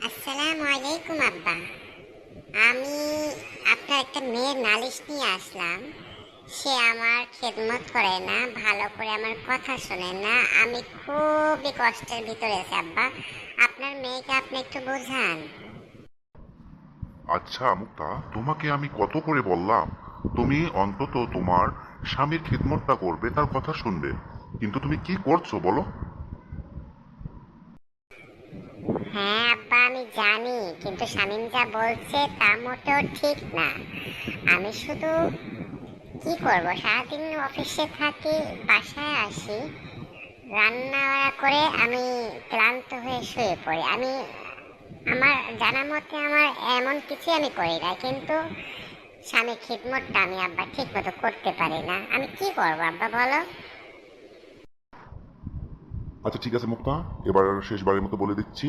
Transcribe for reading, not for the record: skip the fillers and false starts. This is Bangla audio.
আসসালামু আলাইকুম আব্বা। আমি আপনার একটা মেয়ের নালিশ নিয়ে আসলাম। সে আমার খেদমত করে না, ভালো করে আমার কথা শোনে না। আমি খুবই কষ্টের ভিতরে আছি আব্বা। আপনার মেয়েকে আপনি একটু বোঝান। আচ্ছা মুক্তা, তোমাকে আমি কত করে বললাম তুমি অন্তত তোমার স্বামীর খিদমতটা করবে, তার কথা শুনবে, কিন্তু তুমি কি করছো বলো? হ্যাঁ আব্বা, আমি জানি, কিন্তু শামীম যা বলছে তা মোটেও ঠিক না। আমি শুধু কি করব, সারাদিন অফিসে থাকি, বাসায় আসি, রান্না করে আমি ক্লান্ত হয়ে শুয়ে পড়ি। আমার জানার মতে আমার এমন কিছু আমি করি না, কিন্তু স্বামীর খিদমতটা আমি আব্বা ঠিক মতো করতে পারি না। আমি কি করবো আব্বা বলো? আচ্ছা ঠিক আছে মুক্তা, এবার শেষবারের মতো বলে দিচ্ছি,